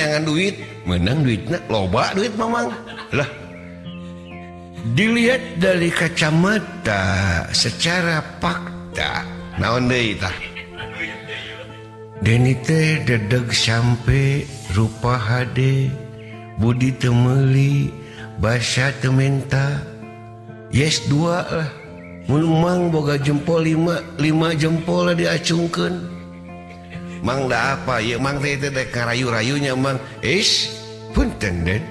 nyangan duit menang duitnya loba duit mamang lah. Dilihat dari kacamata secara fakta naon deui tah Deni teh dedeg sampai rupa HD budi temeli basa tementa yes 2 lah mulung boga jempol 5 jempol lah diacungkeun mang da apa ya mang teh ngarayu-rayunya mang punten den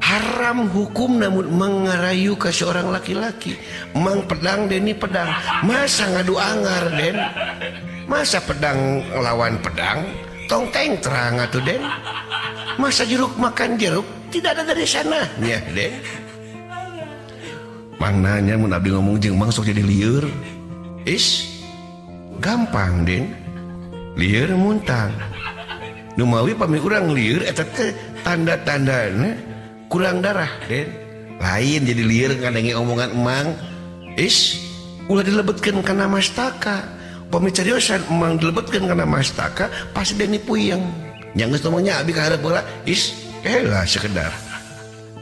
haram hukum namun mengarayu ke seorang laki-laki mang pedang Deni pedang masa ngadu angar den masa pedang lawan pedang tong teng terang atuh den masa jeruk makan jeruk tidak ada dari sananya den mang nanya mun abdi ngomong jeung mang sok jadi lieur gampang den lieur muntang nu mawi pami urang lieur eta teh tanda-tandana kurang darah den lain jadi lieur ngadenge omongan emang ulah dilebetkeun kana mastaka pamicariosan emang dilebetkeun kana mastaka pasti Deni puyeng nya geus ngomongnya abi ka hareup heula lah sekedar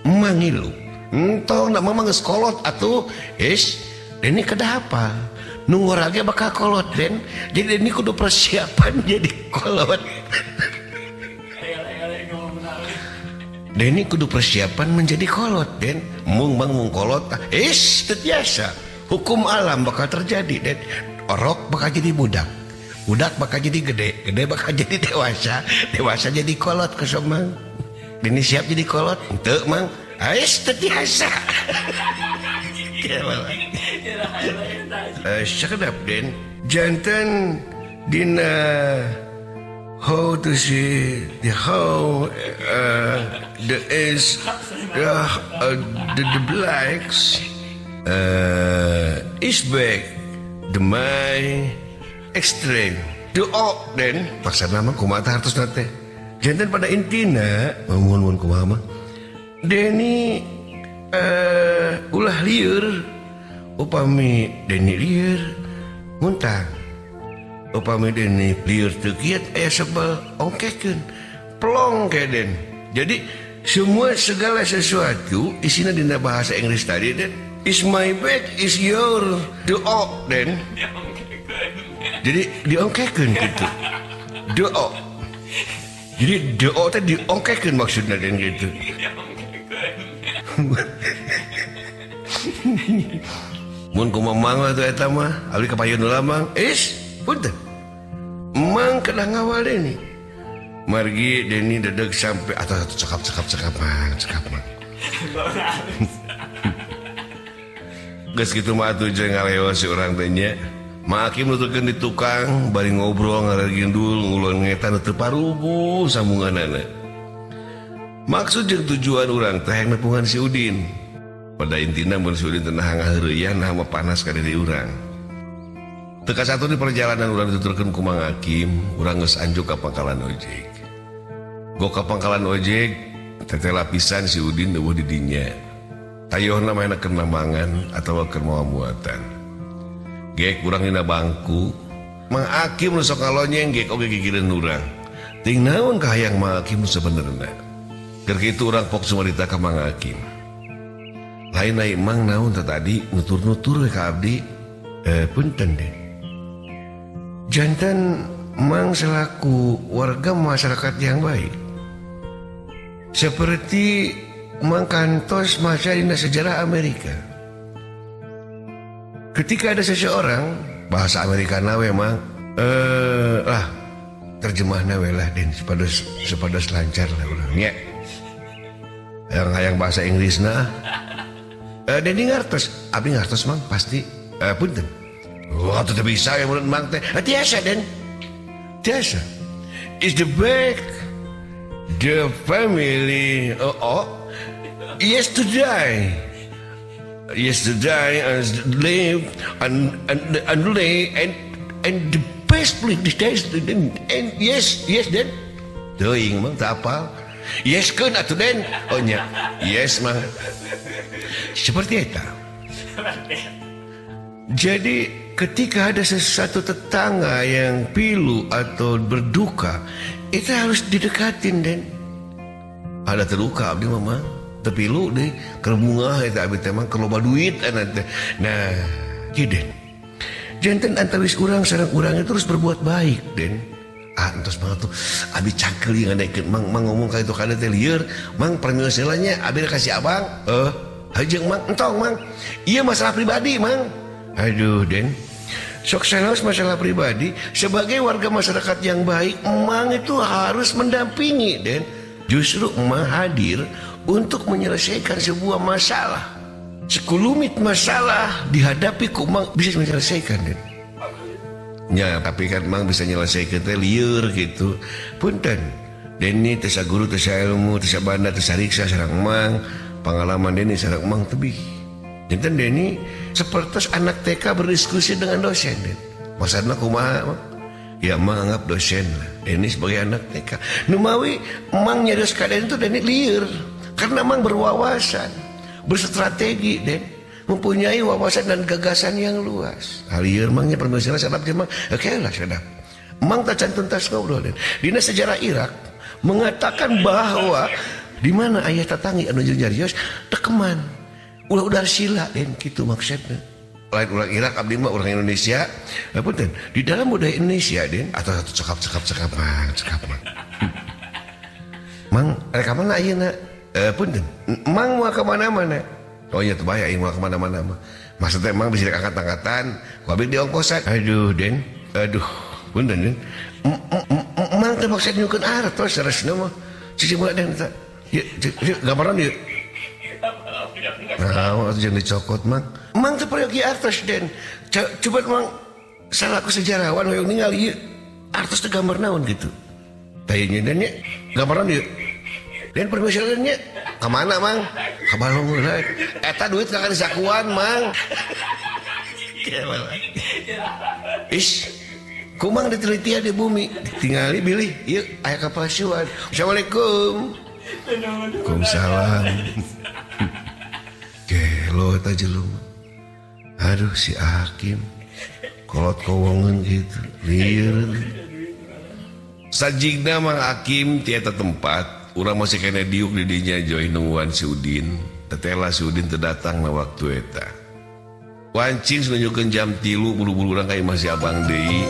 emang ngilu entong da mama geus kolot atuh Deni kedah apa nu ngorage bakal kolot den jadi Deni kudu persiapan jadi kolot Deni kudu persiapan menjadi kolot den mung kolot tetiasa hukum alam bakal terjadi den orok bakal jadi budak bakal jadi gede bakal jadi dewasa jadi kolot kesomang Deni siap jadi kolot henteu mang tetiasa sakadap den jantan dina how to see the how the blacks is back the my extreme the den paksa nama kumata hartus nate jantan pada intina mohon kumaha mah Deni ulah lieur upami Deni lieur muntang upami Deni lieur teu kieu aya sebel ongkekeun plong ke den jadi semua segala sesuatu isina dina bahasa Inggris tadi den is my bed is your doa den jadi diongkekeun gitu doa jadi doa teh diongkekeun maksudna den gitu mun kumamang lah tuh eta mah abdi kapayun heula mang punten mang kedah ngawal Deni margi Deni dedeg sampai atau cakap mang geus kitu mah atuh jeung ngaleo si urang teh nya Makim nuturkeun di tukang bari ngobrol ngaregendul ngulon ngetan teu parubuh sambunganana. Maksud jeung tujuan urang teh hayang nepungan si Udin. Pada intina mun si Udin teh nah ngaheureuyan nah panas ka diri urang. Teu kasatu di perjalanan urang dituturkeun ku Mang Hakim, urang geus anjuk ka pangkalan ojek. Go ka pangkalan ojek, teteh lapisan si Udin eueuh di dinya. Tayohna mah enak keur mangan atawa keur moal muatan. Gek urang dina bangku, Mang Hakim nu sok ngalonyeng gek oge gigireun urang. Ting naon ka hayang Mang Hakim sabenerna. Keur kitu urang pok sumarita ka Mang Hakim. Lain-lain Mang naon tadi nutur-nutur ka abdi. Punten deh. Jantan Mang selaku warga masyarakat yang baik. Seperti Mang kantos masa dina sejarah Amerika. Ketika ada seseorang bahasa Amerika nawe Mang terjemah nawe lah den sepados lancar lah urangnya. Yang hayang bahasa Inggris nah Deni ngartos, abdi ngartos Mang pasti punten. Wah tuh bisa ya menurut Mang teh. Tiasa den. Tiasa. Is the back the family yesterday and live and lay and the best place and yes den teuing Mang tak apal yes keun atuh den oh nya yes Mang seperti eta. Jadi ketika ada sesuatu tetangga yang pilu atau berduka, itu harus didekatin Den. Ada terluka abdi mama tepilu deh kerbunga itu abdi emang keloba duit anak. Nah Den jantan antawis urang sareng urang itu terus berbuat baik Den. Entos banget tuh abi cangkel yang naikin mang ngomong kayak itu kada teh lieur mang permisalnya abi kasih abang hajeng mang entong mang iya masalah pribadi mang. Aduh Den sok salos masalah pribadi sebagai warga masyarakat yang baik emang itu harus mendampingi Den. Justru emang hadir untuk menyelesaikan sebuah masalah. Sekelumit masalah dihadapi ku emang bisa menyelesaikan Den. Ya tapi kan emang bisa nyelesaikan teh lieur gitu. Punten Deni tesa guru tesa ilmu tesa banda tesa riksa sareng emang pengalaman Deni sareng emang tebih. Janten Deni seperti anak TK berdiskusi dengan dosen Den. Maksudna kumaha emang? Ya emang anggap dosen lah. Deni sebagai anak TK. Numawi emang nyarios kaden itu Deni lieur. Karena emang berwawasan, berstrategi Den. Mempunyai wawasan dan gagasan yang luas. Lieur emangnya permisalan sadap emang. Oke lah sadap. Emang tak cantun tas ngobrol Den. Dina sejarah Irak mengatakan bahwa di mana ayah tatangi anu nyarios tekeman. Ulah sila Den gitu maksudnya. Lain orang Irak abdi mah orang Indonesia. Punten di dalam budaya Indonesia Den atau satu cekap mang. Mang rek mana ayeuna? Punten. Mang mau ke mana-mana. Oh iya tebaya aing mau ke mana-mana mah. Maksudnya emang bisa angkat-angkatan, ku abdi diongkosan. Aduh Den. Aduh. Punten Den. Mang teh maksud nyukeun artos saresna mah. Cici mulai Den eta. Ye gambaran ieu. Nah, waktu jangan dicokot mang. Mang terpergi artos Den. Coba mang salah aku sejarawan yang ningali artos itu gambar naon gitu. Tayanya Dan ya gambaran dia. Dan permisalannya kemana mang? Kabalong lah. Eta duit kakak disakuan mang. Is, kumang diteliti di bumi. Tinggali bilih. Yuk, ayah kapasuan. Assalamualaikum. Waalaikumsalam. Gelo aja lu. Aduh si Hakim kolot kowongan gitu liur. Sajigna Mang Hakim tieta tempat urang masih kena diuk di dinya joy nungguan si Udin. Tetela si Udin terdatang na waktu eta wancing menunjukkan jam 3 buru-buru orang kayak masih abang deui.